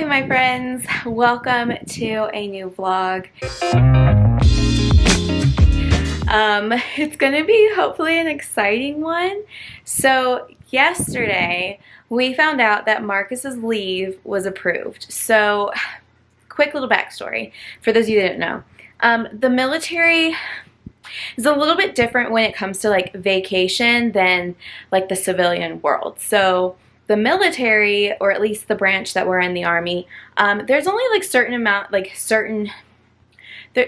Hi my friends, welcome to a new vlog. It's gonna be hopefully an exciting one. So yesterday we found out that Marcus's leave was approved. So quick little backstory for those of you that don't know. The military is a little bit different when it comes to like vacation than like the civilian world. So the military, or at least the branch that we're in, the Army, there's only like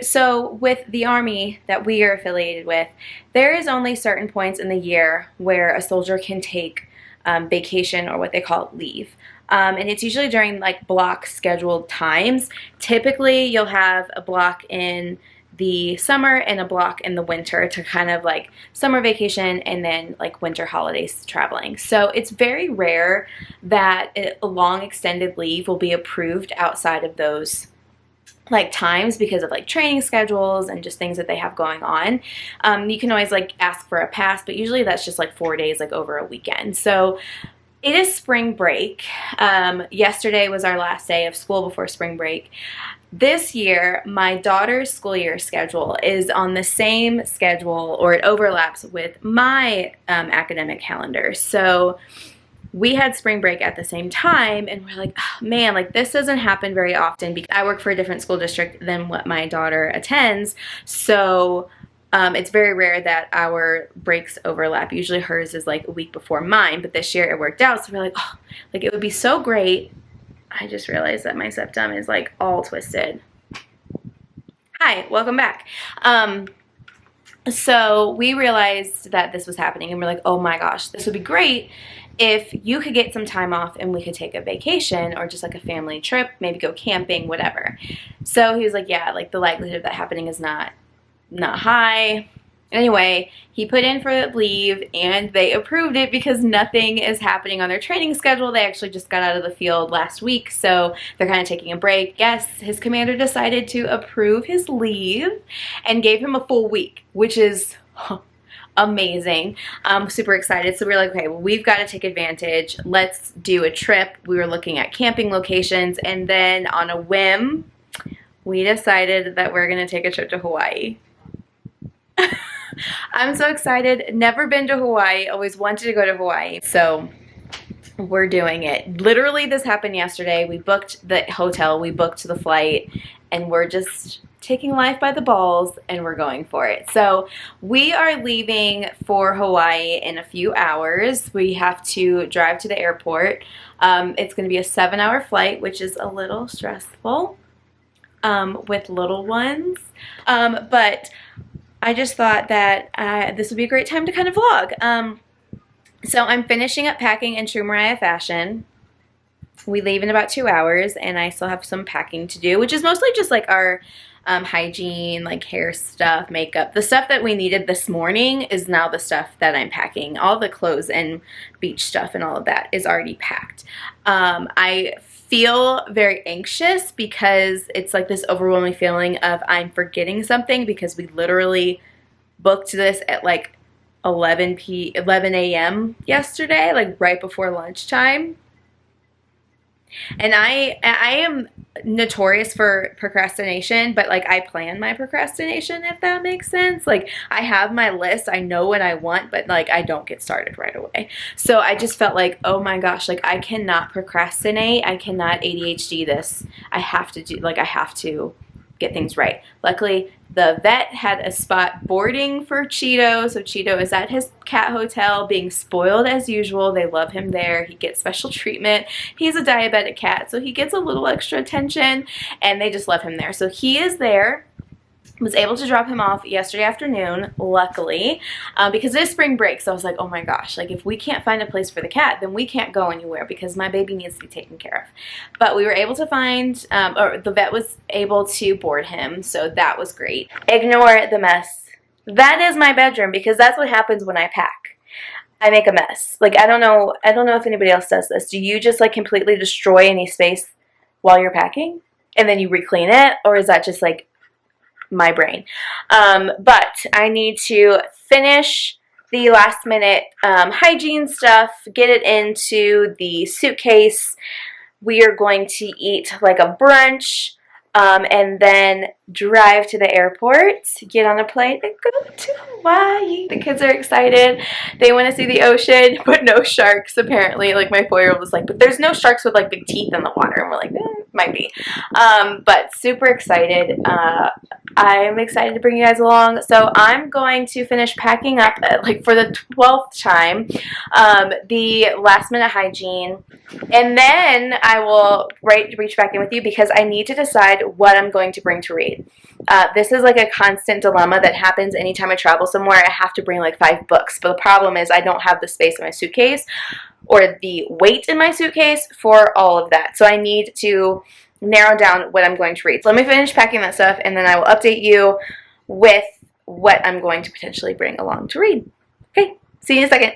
so with the Army that we are affiliated with, there is only certain points in the year where a soldier can take vacation, or what they call leave. And it's usually during like block scheduled times. Typically you'll have a block in the summer and a block in the winter to kind of like summer vacation and then like winter holidays traveling. So it's very rare that a long extended leave will be approved outside of those like times because of like training schedules and just things that they have going on. You can always like ask for a pass, but usually that's just like 4 days, like over a weekend. So it is spring break. Yesterday was our last day of school before spring break. This year, my daughter's school year schedule is on the same schedule, or it overlaps with my academic calendar. So we had spring break at the same time, and we're like, oh, man, like this doesn't happen very often because I work for a different school district than what my daughter attends. So it's very rare that our breaks overlap. Usually hers is like a week before mine, but this year it worked out. So we're like, oh, like it would be so great. I just realized that my septum is like all twisted. Hi, welcome back. So we realized that this was happening, and we're like, oh my gosh, this would be great if you could get some time off and we could take a vacation or just like a family trip, maybe go camping, whatever. So he was like, yeah, like the likelihood of that happening is not high. Anyway, he put in for leave and they approved it because nothing is happening on their training schedule. They actually just got out of the field last week, so they're kind of taking a break. Yes, his commander decided to approve his leave and gave him a full week, which is amazing. I'm super excited. So we were like, okay, well, we've got to take advantage. Let's do a trip. We were looking at camping locations, and then on a whim, we decided that we're going to take a trip to Hawaii. I'm so excited. Never been to Hawaii. Always wanted to go to Hawaii. So we're doing it. Literally this happened yesterday. We booked the hotel, we booked the flight, and we're just taking life by the balls and we're going for it. So we are leaving for Hawaii in a few hours. We have to drive to the airport. It's going to be a 7-hour flight, which is a little stressful with little ones. But I just thought that this would be a great time to kind of vlog. So I'm finishing up packing in true Mariah fashion. We leave in about 2 hours, and I still have some packing to do, which is mostly just like our hygiene, like hair stuff, makeup. The stuff that we needed this morning is now the stuff that I'm packing. All the clothes and beach stuff and all of that is already packed. I feel very anxious because it's like this overwhelming feeling of I'm forgetting something, because we literally booked this at like 11 a.m. yesterday, like right before lunchtime. And I am notorious for procrastination, but like I plan my procrastination, if that makes sense. Like I have my list, I know what I want, but like I don't get started right away. So I just felt like, oh my gosh, like I cannot procrastinate. I cannot ADHD this. I have to get things right. Luckily, the vet had a spot boarding for Cheeto, so Cheeto is at his cat hotel being spoiled as usual. They love him there. He gets special treatment. He's a diabetic cat, so he gets a little extra attention, and they just love him there. So he is there. Was able to drop him off yesterday afternoon, luckily, because it is spring break. So I was like, oh my gosh, like if we can't find a place for the cat, then we can't go anywhere because my baby needs to be taken care of. But we were able to find, or the vet was able to board him, so that was great. Ignore the mess. That is my bedroom, because that's what happens when I pack. I make a mess. Like I don't know if anybody else does this. Do you just like completely destroy any space while you're packing and then you re-clean it, or is that just like my brain? But I need to finish the last minute hygiene stuff, get it into the suitcase, we are going to eat like a brunch, and then drive to the airport, get on a plane, and go to Hawaii. The kids are excited. They want to see the ocean, but no sharks, apparently. Like, my 4-year-old was like, but there's no sharks with, like, big teeth in the water. And we're like, might be. But super excited. I'm excited to bring you guys along. So I'm going to finish packing up, like, for the 12th time, the last minute hygiene. And then I will reach back in with you because I need to decide what I'm going to bring to read. This is like a constant dilemma that happens anytime I travel somewhere. I have to bring like 5 books, but the problem is I don't have the space in my suitcase or the weight in my suitcase for all of that. So I need to narrow down what I'm going to read. So let me finish packing that stuff, and then I will update you with what I'm going to potentially bring along to read. Okay, see you in a second.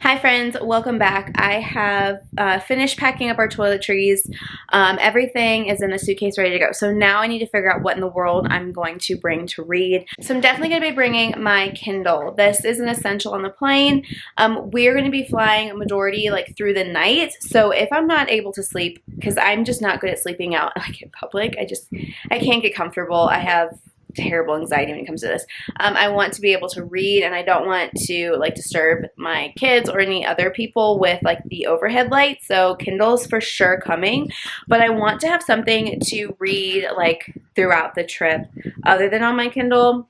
Hi friends, welcome back. I have finished packing up our toiletries. Everything is in the suitcase ready to go. So now I need to figure out what in the world I'm going to bring to read. So I'm definitely going to be bringing my Kindle. This is an essential on the plane. We're going to be flying a majority like through the night. So if I'm not able to sleep, because I'm just not good at sleeping out like in public, I can't get comfortable. I have terrible anxiety when it comes to this. I want to be able to read, and I don't want to like disturb my kids or any other people with like the overhead light. So Kindle's for sure coming, but I want to have something to read like throughout the trip other than on my Kindle.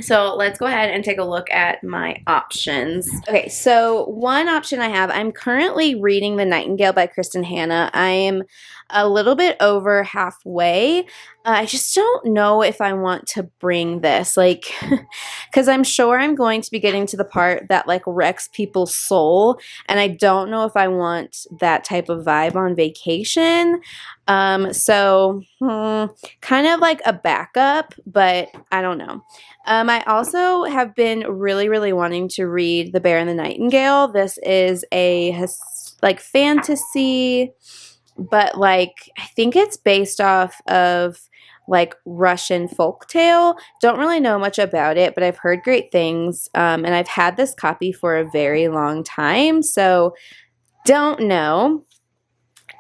So let's go ahead and take a look at my options. Okay, so one option I have, I'm currently reading The Nightingale by Kristen Hanna. I am a little bit over halfway. I just don't know if I want to bring this, like, because I'm sure I'm going to be getting to the part that like wrecks people's soul, and I don't know if I want that type of vibe on vacation. Kind of like a backup, but I don't know. I also have been really wanting to read The Bear and the Nightingale. This is a like fantasy, but like I think it's based off of like Russian folktale. Don't really know much about it, but I've heard great things, and I've had this copy for a very long time, so don't know.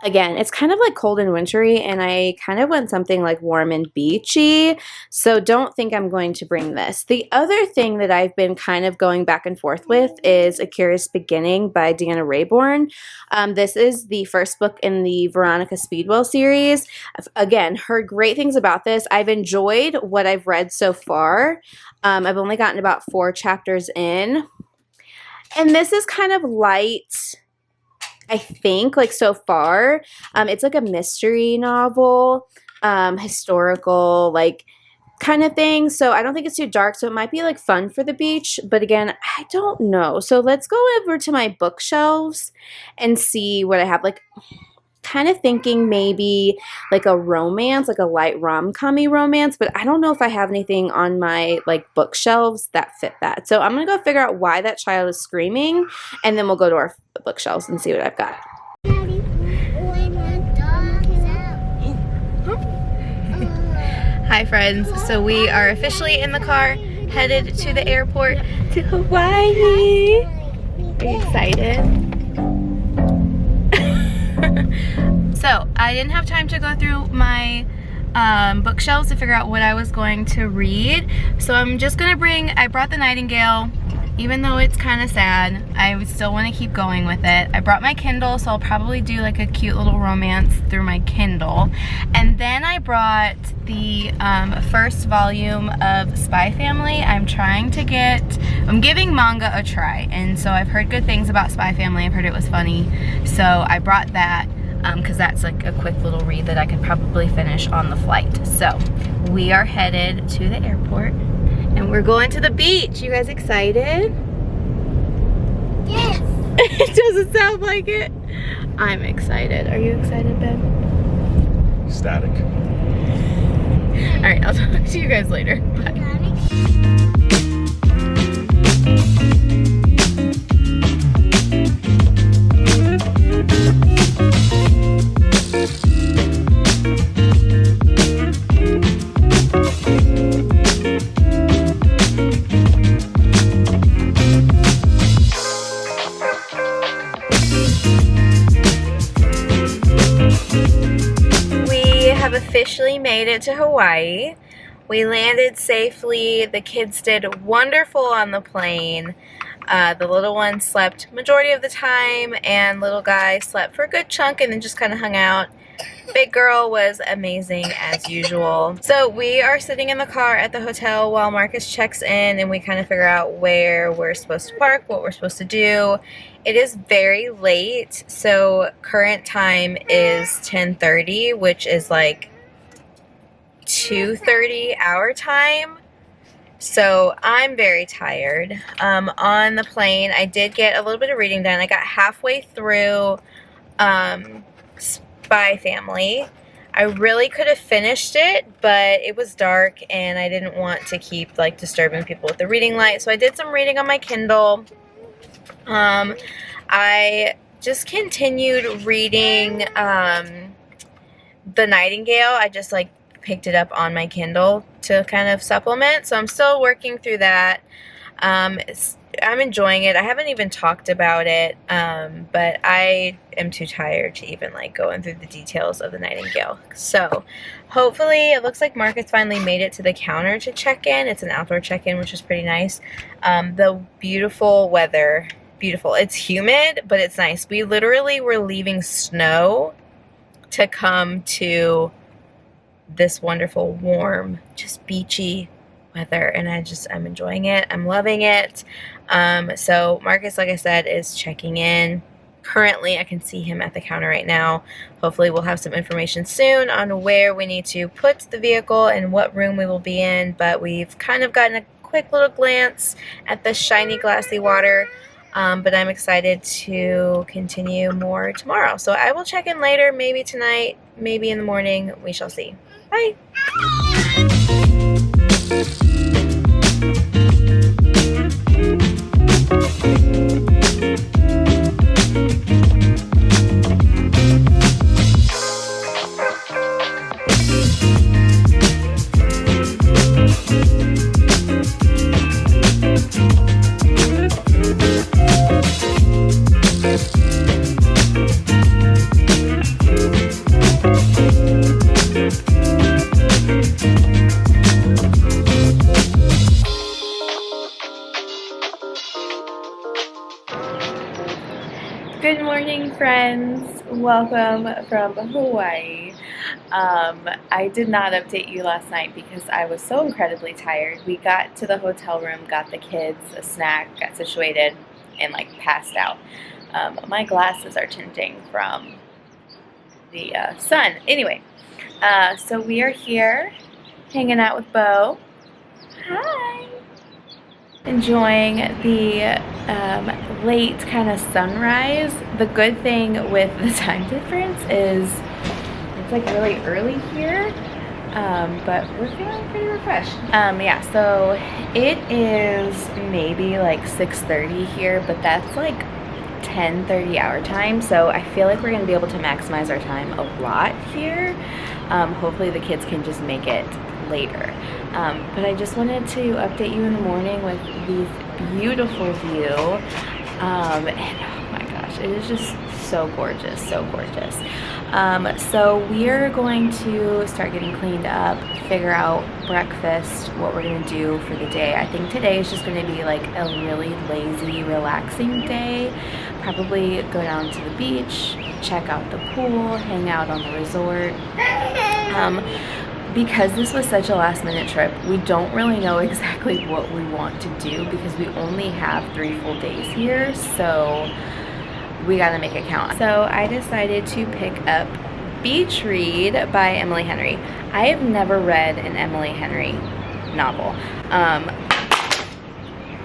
Again, it's kind of like cold and wintry, and I kind of want something like warm and beachy, so don't think I'm going to bring this. The other thing that I've been kind of going back and forth with is A Curious Beginning by Deanna Raybourn. This is the first book in the Veronica Speedwell series. I've, again, heard great things about this. I've enjoyed what I've read so far. I've only gotten about 4 chapters in, and this is kind of light, I think, like so far. It's like a mystery novel, historical, like kind of thing. So I don't think it's too dark. So it might be like fun for the beach. But again, I don't know. So let's go over to my bookshelves and see what I have. Like, kind of thinking maybe like a romance, like a light rom-com-y romance, but I don't know if I have anything on my like bookshelves that fit that. So I'm gonna go figure out why that child is screaming, and then we'll go to our bookshelves and see what I've got. Hi friends, so we are officially in the car headed to the airport to Hawaii. Are you excited? So I didn't have time to go through my bookshelves to figure out what I was going to read. So I'm just gonna I brought The Nightingale, even though it's kind of sad. I still want to keep going with it. I brought my Kindle, so I'll probably do like a cute little romance through my Kindle. And then I brought the first volume of Spy Family. I'm giving manga a try, and so I've heard good things about Spy Family. I've heard it was funny, so I brought that because that's like a quick little read that I could probably finish on the flight. So we are headed to the airport, and we're going to the beach. You guys excited? Yes. It doesn't sound like it. I'm excited. Are you excited, Ben? Static. All right, I'll talk to you guys later. Bye. it to Hawaii. We landed safely. The kids did wonderful on the plane. The little one slept majority of the time, and little guy slept for a good chunk and then just kind of hung out. Big girl was amazing as usual. So we are sitting in the car at the hotel while Marcus checks in and we kind of figure out where we're supposed to park, what we're supposed to do. It is very late, so current time is 10:30, which is like 2:30 our time. So I'm very tired. On the plane, I did get a little bit of reading done. I got halfway through Spy Family. I really could have finished it, but it was dark and I didn't want to keep like disturbing people with the reading light. So I did some reading on my Kindle. I just continued reading The Nightingale. I just like picked it up on my Kindle to kind of supplement. So I'm still working through that. I'm enjoying it. I haven't even talked about it, but I am too tired to even like go through the details of The Nightingale. So hopefully, it looks like Marcus finally made it to the counter to check in. It's an outdoor check-in, which is pretty nice. The beautiful weather, beautiful. It's humid, but it's nice. We literally were leaving snow to come to this wonderful, warm, just beachy weather, and I'm enjoying it. I'm loving it. So Marcus, like I said, is checking in. Currently, I can see him at the counter right now. Hopefully, we'll have some information soon on where we need to put the vehicle and what room we will be in, but we've kind of gotten a quick little glance at the shiny, glassy water. But I'm excited to continue more tomorrow. So I will check in later, maybe tonight, maybe in the morning. We shall see. Bye. Good morning, friends. Welcome from Hawaii. I did not update you last night because I was so incredibly tired. We got to the hotel room, got the kids a snack, got situated, and like passed out. My glasses are tinting from the sun. Anyway, so we are here hanging out with Bo. Hi. Enjoying the late kind of sunrise. The good thing with the time difference is it's like really early here, but we're feeling pretty refreshed. Yeah, so it is maybe like 6:30 here, but that's like 10:30 our time, so I feel like we're going to be able to maximize our time a lot here. Hopefully the kids can just make it later. But I just wanted to update you in the morning with this beautiful view. And oh my gosh, it is just so gorgeous, so gorgeous. So we're going to start getting cleaned up, figure out breakfast, what we're going to do for the day. I think today is just going to be like a really lazy, relaxing day. Probably go down to the beach, check out the pool, hang out on the resort. Because this was such a last minute trip, we don't really know exactly what we want to do because we only have 3 full days here, so we gotta make it count. So I decided to pick up Beach Read by Emily Henry. I have never read an Emily Henry novel.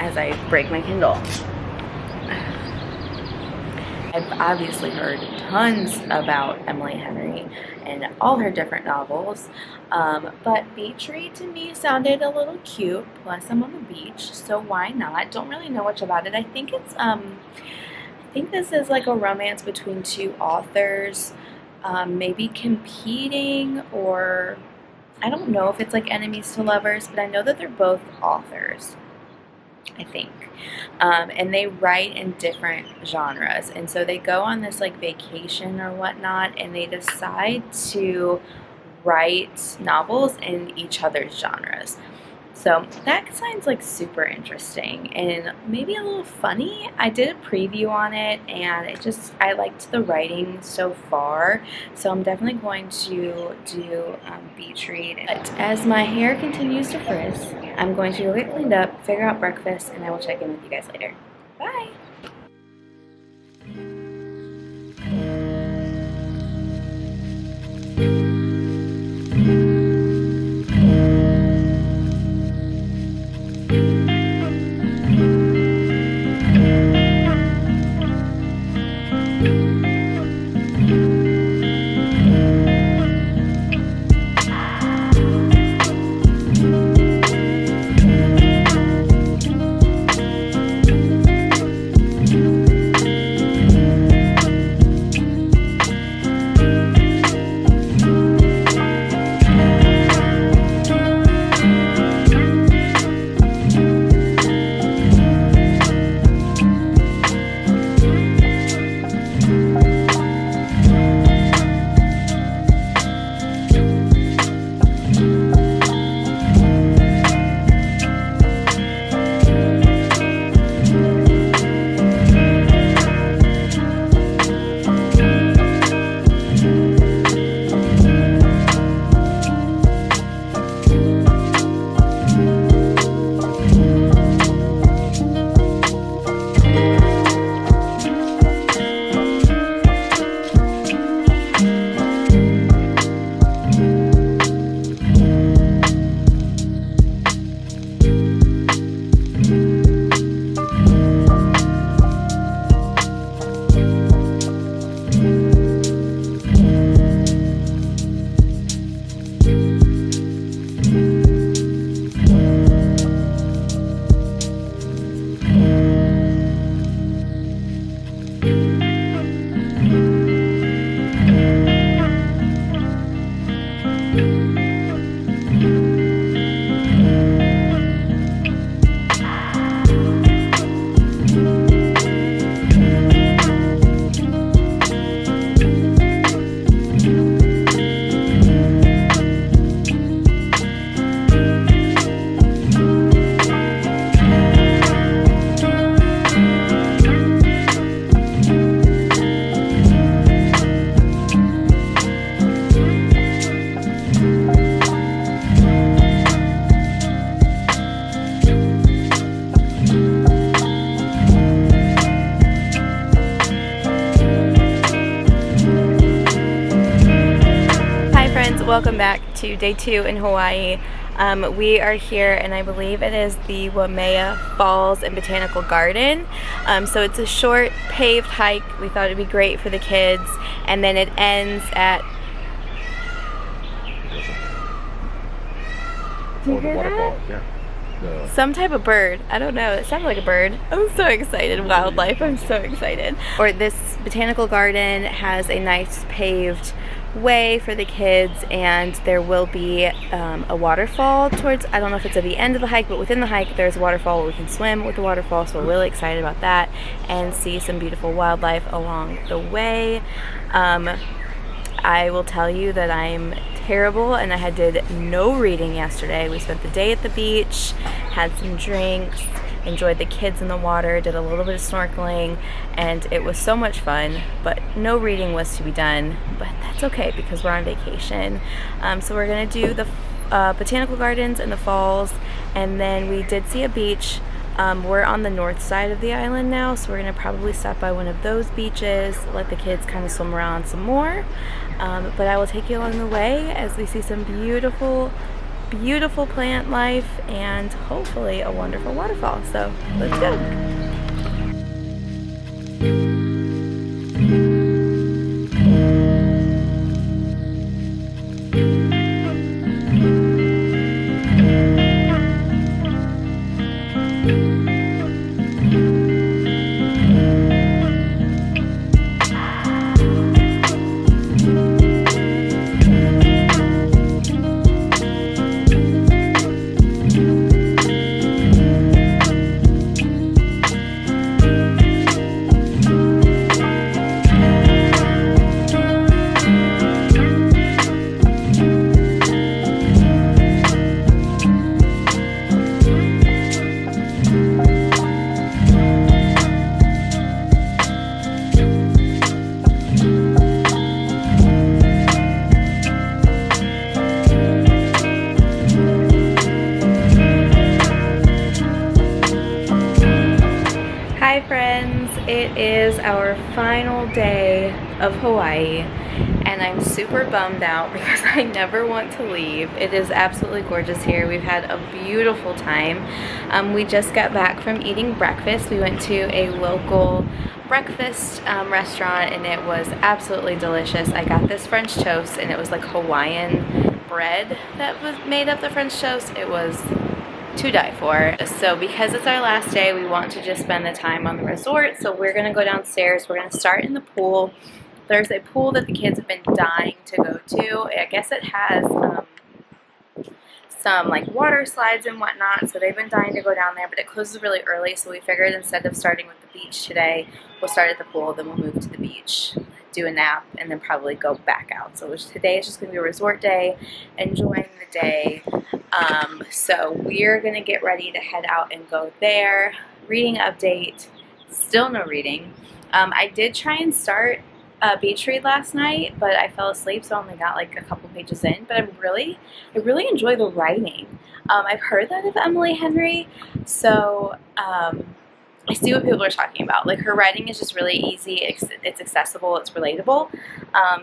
As I break my Kindle. I've obviously heard tons about Emily Henry and all her different novels, but Beach Read to me sounded a little cute, plus I'm on the beach, so why not? Don't really know much about it. I think it's, I think this is like a romance between 2 authors, maybe competing, or I don't know if it's like enemies to lovers, but I know that they're both authors, I think. And they write in different genres, and so they go on this like vacation or whatnot, and they decide to write novels in each other's genres. So that sounds like super interesting and maybe a little funny. I did a preview on it and I liked the writing so far. So I'm definitely going to do beach read. But as my hair continues to frizz, I'm going to go get cleaned up, figure out breakfast, and I will check in with you guys later. Bye! Welcome back to day 2 in Hawaii. We are here and I believe it is the Waimea Falls and Botanical Garden. So it's a short paved hike. We thought it'd be great for the kids, and then it ends at... Do you hear that? Yeah. Some type of bird. I don't know. It sounded like a bird. I'm so excited. Wildlife. I'm so excited. Or this botanical garden has a nice paved way for the kids, and there will be a waterfall towards, I don't know if it's at the end of the hike, but within the hike there's a waterfall where we can swim with the waterfall, so we're really excited about that and see some beautiful wildlife along the way. I will tell you that I'm terrible and I did no reading yesterday. We spent the day at the beach, had some drinks, enjoyed the kids in the water, did a little bit of snorkeling, and it was so much fun, but no reading was to be done, but that's okay because we're on vacation. So we're gonna do the botanical gardens and the falls, and then we did see a beach. We're on the north side of the island now, so we're gonna probably stop by one of those beaches, let the kids kind of swim around some more, but I will take you along the way as we see some beautiful plant life and hopefully a wonderful waterfall. So let's go. It is our final day of Hawaii, and I'm super bummed out because I never want to leave. It is absolutely gorgeous here. We've had a beautiful time. We just got back from eating breakfast. We went to a local breakfast restaurant, and it was absolutely delicious. I got this French toast, and it was like Hawaiian bread that was made up the French toast. It was to die for. So because it's our last day, we want to just spend the time on the resort. So we're gonna go downstairs. We're gonna start in the pool. There's a pool that the kids have been dying to go to. I guess it has some like water slides and whatnot, so they've been dying to go down there, but it closes really early, so we figured instead of starting with the beach today, we'll start at the pool, then we'll move to the beach, do a nap, and then probably go back out. So today is just going to be a resort day, enjoying the day. So we're going to get ready to head out and go there. Reading update, still no reading. I did try and start a beach read last night, but I fell asleep, so I only got like a couple pages in. But I really enjoy the writing. I've heard that of Emily Henry, so I see what people are talking about. Like, her writing is just really easy. It's accessible. It's relatable.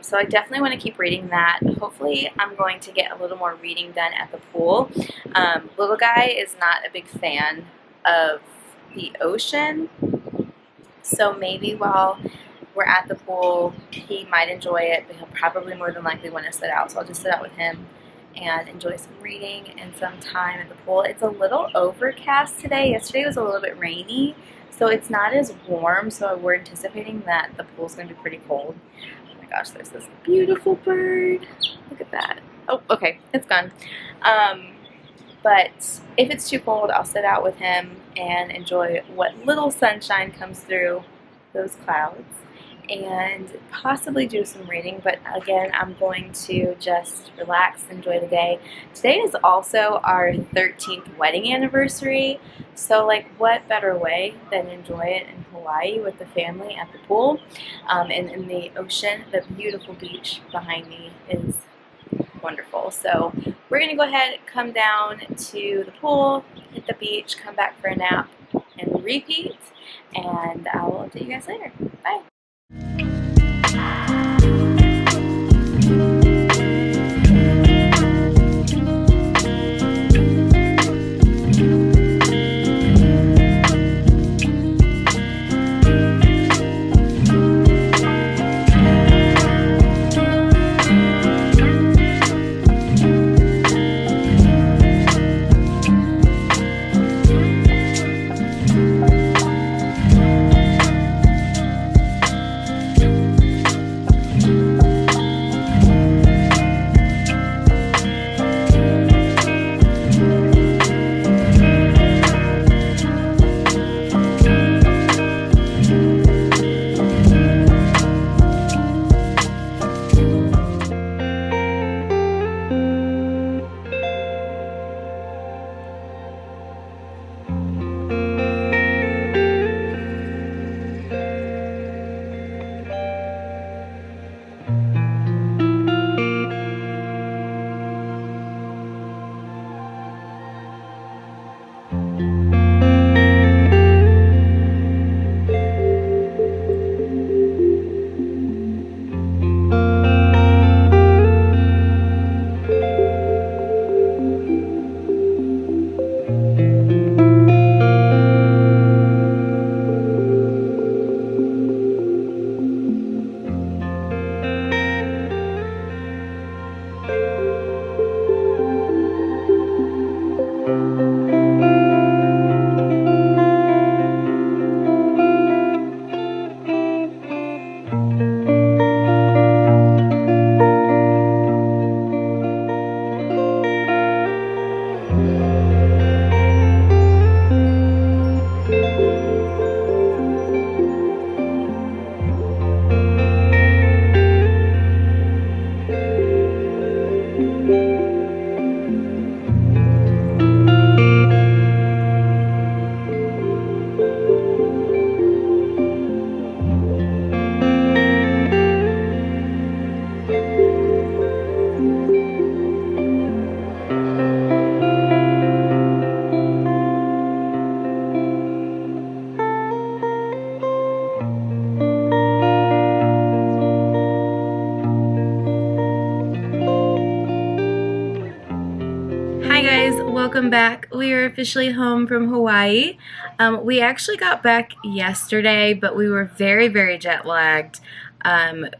So I definitely want to keep reading that. Hopefully, I'm going to get a little more reading done at the pool. Little guy is not a big fan of the ocean, so maybe while we're at the pool, he might enjoy it, but he'll probably more than likely want to sit out. So I'll just sit out with him and enjoy some reading and some time at the pool. It's a little overcast today. Yesterday was a little bit rainy, so it's not as warm. So we're anticipating that the pool's going to be pretty cold. Oh my gosh, there's this beautiful bird. Look at that. Oh, okay, it's gone. But if it's too cold, I'll sit out with him and enjoy what little sunshine comes through those clouds, and possibly do some reading. But again, I'm going to just relax, enjoy the day. Today is also our 13th wedding anniversary, so like, what better way than enjoy it in Hawaii with the family at the pool and in the ocean. The beautiful beach behind me is wonderful. So we're gonna go ahead, come down to the pool, hit the beach, come back for a nap, and repeat, and I'll update you guys later. Bye. guys, welcome back. We are officially home from Hawaii. We actually got back yesterday, but we were very jet lagged.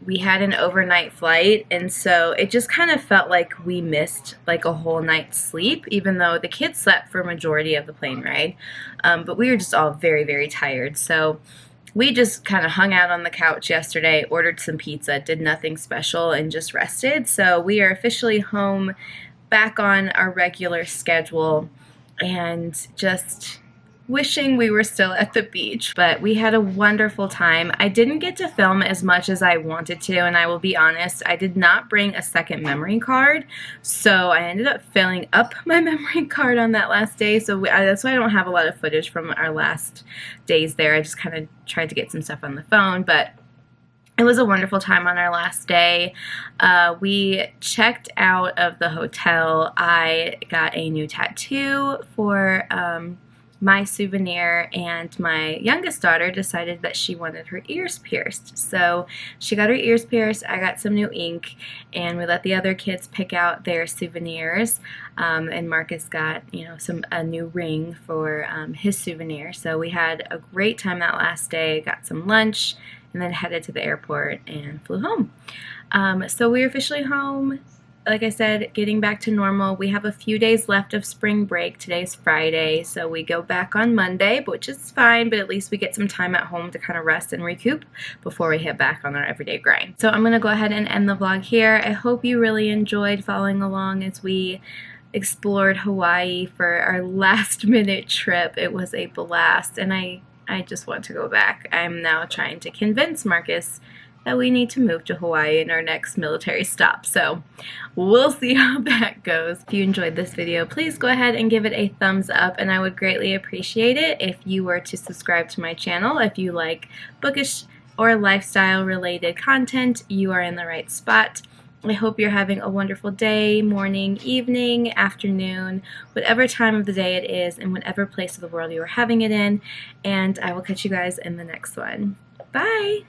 We had an overnight flight, and so it just kind of felt like we missed like a whole night's sleep, even though the kids slept for a majority of the plane ride. But we were just all very tired. So we just kind of hung out on the couch yesterday, ordered some pizza, did nothing special, and just rested. So we are officially home, back on our regular schedule, and just wishing we were still at the beach. But we had a wonderful time. I didn't get to film as much as I wanted to, and I will be honest, I did not bring a second memory card, so I ended up filling up my memory card on that last day. So that's why I don't have a lot of footage from our last days there. I just kind of tried to get some stuff on the phone, but it was a wonderful time on our last day. We checked out of the hotel. I got a new tattoo for my souvenir, and my youngest daughter decided that she wanted her ears pierced. So she got her ears pierced, I got some new ink, and we let the other kids pick out their souvenirs. And Marcus got, a new ring for his souvenir. So we had a great time that last day, got some lunch, and then headed to the airport and flew home. So we're officially home. Like I said, getting back to normal. We have a few days left of spring break. Today's Friday, so we go back on Monday, which is fine, but at least we get some time at home to kind of rest and recoup before we hit back on our everyday grind. So I'm going to go ahead and end the vlog here. I hope you really enjoyed following along as we explored Hawaii for our last minute trip. It was a blast, and I just want to go back. I'm now trying to convince Marcus that we need to move to Hawaii in our next military stop. So we'll see how that goes. If you enjoyed this video, please go ahead and give it a thumbs up, and I would greatly appreciate it if you were to subscribe to my channel. If you like bookish or lifestyle related content, you are in the right spot. I hope you're having a wonderful day, morning, evening, afternoon, whatever time of the day it is, and whatever place of the world you are having it in, and I will catch you guys in the next one. Bye!